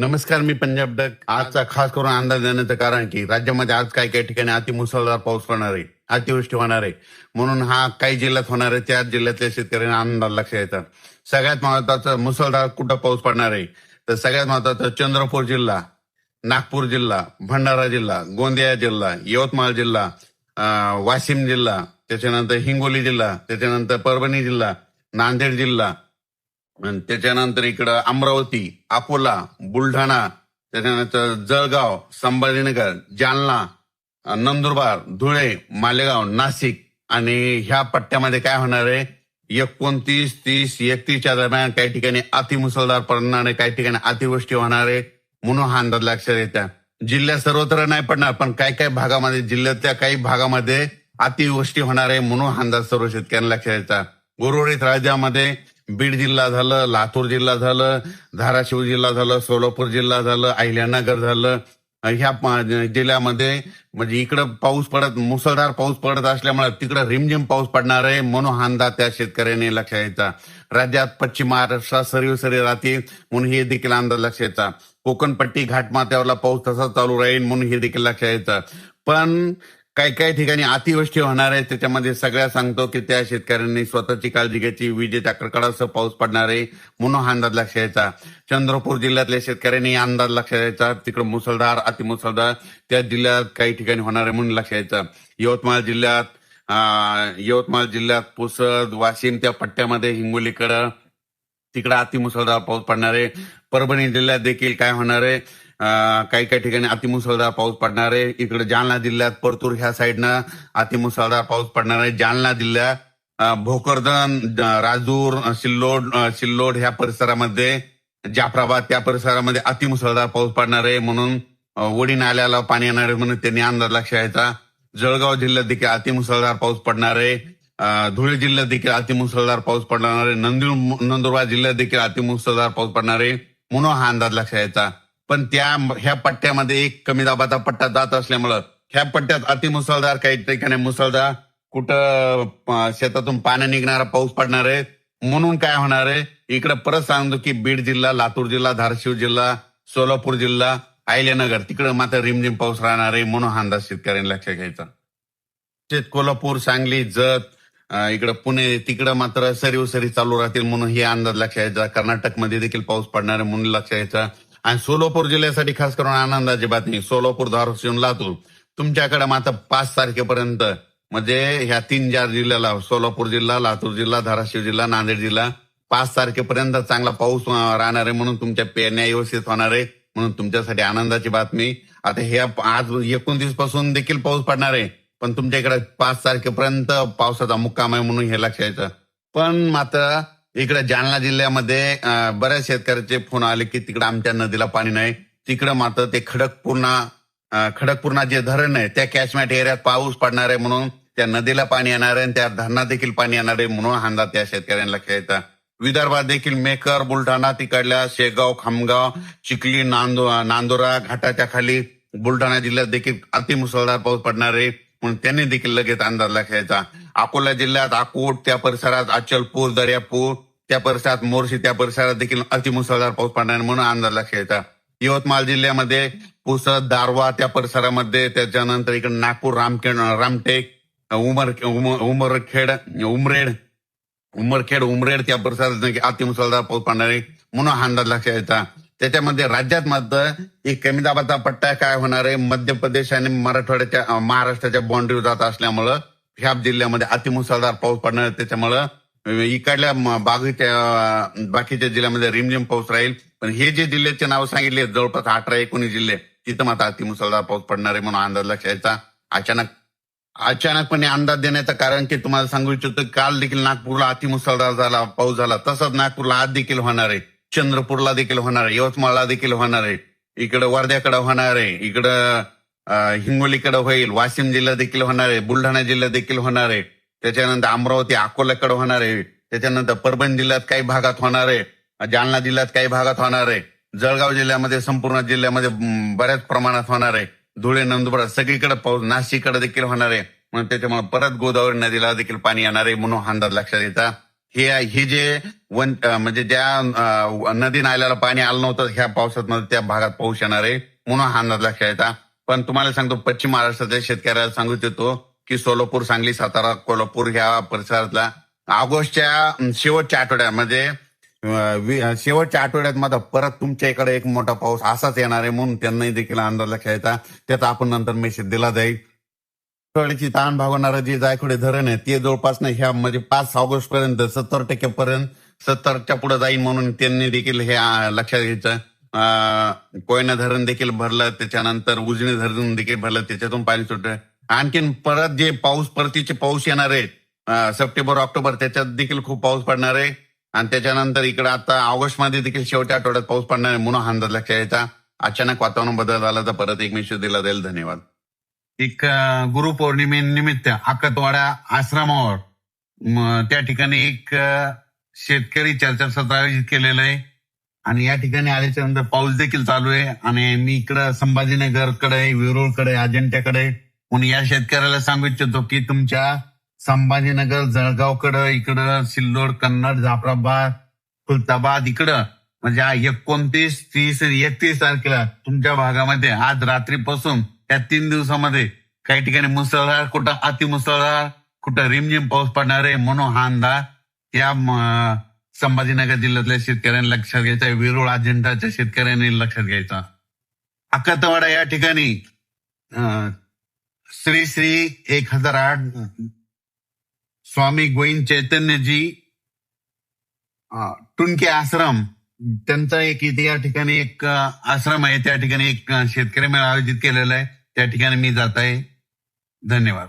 नमस्कार, मी पंजाब डक. आजचा खास करून अंदाज देण्याचं कारण की राज्यामध्ये आज काही काही ठिकाणी अतिमुसळधार पाऊस पडणार आहे, अतिवृष्टी होणार आहे. म्हणून हा काही जिल्ह्यात होणार आहे, त्याच जिल्ह्यातल्या शेतकऱ्यांना अंदाज लक्षात येतात. सगळ्यात महत्वाचं मुसळधार कुठं पाऊस पडणार आहे, तर सगळ्यात महत्वाचं चंद्रपूर जिल्हा, नागपूर जिल्हा, भंडारा जिल्हा, गोंदिया जिल्हा, यवतमाळ जिल्हा, वाशिम जिल्हा, त्याच्यानंतर हिंगोली जिल्हा, त्याच्यानंतर परभणी जिल्हा, नांदेड जिल्हा, आणि त्याच्यानंतर इकडं अमरावती, अकोला, बुलढाणा, त्याच्यानंतर जळगाव, संभाजीनगर, जालना, नंदुरबार, धुळे, मालेगाव, नाशिक. आणि ह्या पट्ट्यामध्ये काय होणार आहे, 29, 30, 31च्या दरम्यान काही ठिकाणी अतिमुसळधार पडणार आहे, काही ठिकाणी अतिवृष्टी होणार आहे. म्हणून हा अंदाज लक्षात येतात. जिल्ह्यात सर्वत्र नाही पडणार, पण काही काही भागामध्ये, जिल्ह्यातल्या काही भागामध्ये अतिवृष्टी होणार आहे. म्हणून हा अंदाज सर्व शेतकऱ्यांना लक्षात येतात. उर्वरित राज्यामध्ये बीड जिल्हा झालं, लातूर जिल्हा झालं, धाराशिव जिल्हा झालं, सोलापूर जिल्हा झालं, अहिल्यानगर झालं, ह्या जिल्ह्यामध्ये म्हणजे इकडं पाऊस पडत, मुसळधार पाऊस पडत असल्यामुळे तिकडं रिमझिम पाऊस पडणार आहे. म्हणून हा अंदाज त्या शेतकऱ्यांनी लक्षात यायचा. राज्यात पश्चिम महाराष्ट्रात सरी राहतील म्हणून हे देखील अंदाज लक्षात यायचा. कोकणपट्टी घाटमाथ्यावरला पाऊस तसा चालू राहील म्हणून हे देखील लक्षात यायचं. पण काही काही ठिकाणी अतिवृष्टी होणार आहे, त्याच्यामध्ये सगळ्या सांगतो की त्या शेतकऱ्यांनी स्वतःची काळजी घ्यायची. विजेच्या कडकडासह पाऊस पडणार आहे म्हणून हा अंदाज लक्षात यायचा. चंद्रपूर जिल्ह्यातल्या शेतकऱ्यांनी अंदाज लक्षात यायचा. तिकडे मुसळधार, अतिमुसळधार त्या जिल्ह्यात काही ठिकाणी होणार आहे म्हणून लक्षात यायचं. यवतमाळ जिल्ह्यात पुसद, वाशिम त्या पट्ट्यामध्ये हिंगोलीकडं तिकडे अतिमुसळधार पाऊस पडणार आहे. परभणी जिल्ह्यात देखील काय होणार आहे, काही काही ठिकाणी अतिमुसळधार पाऊस पडणार आहे. इकडे जालना जिल्ह्यात परतूर ह्या साईडनं अतिमुसळधार पाऊस पडणार आहे. जालना जिल्ह्यात भोकरदन, राजूर, सिल्लोड ह्या परिसरामध्ये, जाफराबाद त्या परिसरामध्ये अतिमुसळधार पाऊस पडणार आहे. म्हणून वडी नाल्याला पाणी येणार आहे म्हणून त्यांनी अंदाज लक्षात यायचा. जळगाव जिल्ह्यात देखील अतिमुसळधार पाऊस पडणार आहे. धुळे जिल्ह्यात देखील अतिमुसळधार पाऊस पडणार आहे. नंदुरबार जिल्ह्यात देखील अतिमुसळधार पाऊस पडणार आहे म्हणून हा अंदाज लक्षात यायचा. पण ह्या पट्ट्यामध्ये एक कमी दाबाचा पट्टा जात असल्यामुळं ह्या पट्ट्यात अतिमुसळधार, काही ठिकाणी मुसळधार, कुठं शेतातून पाणी निघणारा पाऊस पडणार आहे. म्हणून काय होणार आहे, इकडे परत सांगतो की बीड जिल्हा, लातूर जिल्हा, धाराशिव जिल्हा, सोलापूर जिल्हा, अहिल्यानगर तिकडे मात्र रिमझिम पाऊस राहणार आहे. म्हणून हा अंदाज शेतकऱ्यांनी लक्षात घ्यायचा. कोल्हापूर, सांगली, जत, इकडं पुणे तिकडं मात्र सरी चालू राहतील म्हणून हे अंदाज लक्षात यायचा. कर्नाटकमध्ये देखील पाऊस पडणार आहे म्हणून लक्षात यायचा. आणि सोलापूर जिल्ह्यासाठी खास करून आनंदाची बातमी, सोलापूर, धाराशिव, लातूर तुमच्याकडे मात्र 5 तारखेपर्यंत म्हणजे ह्या 3-4 जिल्ह्याला, सोलापूर जिल्हा, लातूर जिल्हा, धाराशिव जिल्हा, नांदेड जिल्हा 5 तारखेपर्यंत चांगला पाऊस राहणार आहे. म्हणून तुमच्या पेरण्या व्यवस्थित होणार आहे. म्हणून तुमच्यासाठी आनंदाची बातमी. आता हे आज 29 पासून देखील पाऊस पडणार आहे, पण तुमच्या इकडे 5 तारखेपर्यंत पावसाचा मुक्काम आहे म्हणून हे लक्षात यायचं. पण मात्र इकडे जालना जिल्ह्यामध्ये बऱ्याच शेतकऱ्याचे फोन आले की तिकडे आमच्या नदीला पाणी नाही. तिकडे मात्र ते खडकपूर्णा जे धरण आहे त्या कॅचमेंट एरियात पाऊस पडणार आहे म्हणून त्या नदीला पाणी येणार आहे आणि त्या धरणात देखील पाणी येणार आहे म्हणून हा अंदाज त्या शेतकऱ्यांना लक्षात येतात. विदर्भात देखील मेकर, बुलढाणा तिकडल्या शेगाव, खामगाव, चिखली, नांदुरा घाटाच्या खाली बुलढाणा जिल्ह्यात देखील अतिमुसळधार पाऊस पडणार आहे म्हणून त्यांनी देखील लगेच अंदाज लक्षात यायचा. अकोला जिल्ह्यात अकोट त्या परिसरात, अचलपूर, दर्यापूर त्या परिसरात, मोर्शी त्या परिसरात देखील अतिमुसळधार पाऊस पडणार म्हणून अंदाज लक्षात यायचा. यवतमाळ जिल्ह्यामध्ये पुसद, दारवा त्या परिसरामध्ये, त्याच्यानंतर इकडे नागपूर, रामटेक, उमरेड त्या परिसरात अतिमुसळधार पाऊस पडणार आहे म्हणून हा अंदाज लक्षात यायचा. त्याच्यामध्ये राज्यात मात्र एक कमी दाबाचा पट्टा काय होणार आहे, मध्य प्रदेश आणि महाराष्ट्राच्या बाउंड्रीवर जात असल्यामुळं ह्या जिल्ह्यामध्ये अतिमुसळधार पाऊस पडणार आहे. त्याच्यामुळं इकडल्या बाकीच्या जिल्ह्यामध्ये रिमझिम पाऊस राहील. पण हे जे जिल्ह्याचे नाव सांगितले जवळपास 18-19 जिल्हे, तिथं मात्र अतिमुसळधार पाऊस पडणार आहे म्हणून अंदाज लक्षात यायचा. अचानकपणे अंदाज देण्याचं कारण की तुम्हाला सांगू इच्छितो, काल देखील नागपूरला अतिमुसळधार पाऊस झाला. तसंच नागपूरला आज देखील होणार आहे, चंद्रपूरला देखील होणार आहे, यवतमाळला देखील होणार आहे, इकडे वर्ध्याकडे होणार आहे, इकडं हिंगोलीकडे होईल, वाशिम जिल्हा देखील होणार आहे, बुलढाणा जिल्हा देखील होणार आहे, त्याच्यानंतर अमरावती, अकोल्याकडे होणार आहे, त्याच्यानंतर परभणी जिल्ह्यात काही भागात होणार आहे, जालना जिल्ह्यात काही भागात होणार आहे, जळगाव जिल्ह्यामध्ये, संपूर्ण जिल्ह्यामध्ये बऱ्याच प्रमाणात होणार आहे, धुळे, नंदुरबार सगळीकडे पाऊस, नाशिककडे देखील होणार आहे. म्हणून त्याच्यामुळे परत गोदावरी नदीला देखील पाणी येणार आहे म्हणून अंदाज लक्षात येतात. हे जे म्हणजे ज्या नदी नाल्याला पाणी आलं नव्हतं ह्या पावसात त्या भागात पाऊस येणार आहे म्हणून हा अंदाज लक्षात येता. पण तुम्हाला सांगतो पश्चिम महाराष्ट्राच्या शेतकऱ्याला सांगू इच्छितो की सोलापूर, सांगली, सातारा, कोल्हापूर ह्या परिसरातला ऑगस्टच्या शेवटच्या आठवड्यात म्हणजे शेवटच्या आठवड्यात मध्ये परत तुमच्या इकडे एक मोठा पाऊस असाच येणार आहे म्हणून त्यांनाही देखील अंदाज लक्षात येता. त्याचा आपण नंतर मेसेज दिला जाईल. कडची ताण भागवणारं जे जायकडे धरण आहे ते जवळपास ह्या म्हणजे 5 ऑगस्ट पर्यंत 70% 70च्या पुढे जाईल म्हणून त्यांनी देखील हे लक्षात घ्यायचं. कोयना धरण देखील भरलं, त्याच्यानंतर उजनी धरण देखील भरलं, त्याच्यातून पाणी सुटलं. आणखीन परत जे परतीचे पाऊस येणार आहे सप्टेंबर ऑक्टोबर त्याच्यात देखील खूप पाऊस पडणार आहे. आणि त्याच्यानंतर इकडे आता ऑगस्ट मध्ये देखील शेवटच्या आठवड्यात पाऊस पडणार आहे म्हणून हा अंदाज लक्षात यायचा. अचानक वातावरण बदल झाला तर परत एक मेसेज दिला जाईल. धन्यवाद. एक गुरुपौर्णिमेनिमित्त अक्कतवाडा आश्रमावर त्या ठिकाणी एक शेतकरी चर्चासत्र आयोजित केलेलं आहे आणि या ठिकाणी आल्याच्या नंतर पाऊस देखील चालू आहे. आणि मी इकडं संभाजीनगरकडे, वेरूळकडे, अजिंठ्याकडे म्हणून या शेतकऱ्याला सांगू इच्छितो की तुमच्या संभाजीनगर, जळगावकडं, इकडं सिल्लोड, कन्नड, जाफराबाद, खुलताबाद इकडं म्हणजे 29, 30, 31 तारखेला तुमच्या भागामध्ये आज रात्रीपासून त्या 3 दिवसामध्ये काही ठिकाणी मुसळधार, कुठं अतिमुसळधार, कुठं रिमझिम पाऊस पडणार आहे म्हणून हा अंदाज या संभाजीनगर जिल्ह्यातल्या शेतकऱ्यांनी लक्षात घ्यायचा. वेरूळ, अजिंठाच्या शेतकऱ्यांनी लक्षात घ्यायचा. अक्कतवाडा या ठिकाणी श्री श्री 1008 स्वामी गोविंद चैतन्यजी टुनके आश्रम त्यांचा एक इथे या ठिकाणी एक आश्रम आहे. त्या ठिकाणी एक शेतकरी मेळा आयोजित केलेला आहे. त्या ठिकाणी मी जात आहे. धन्यवाद.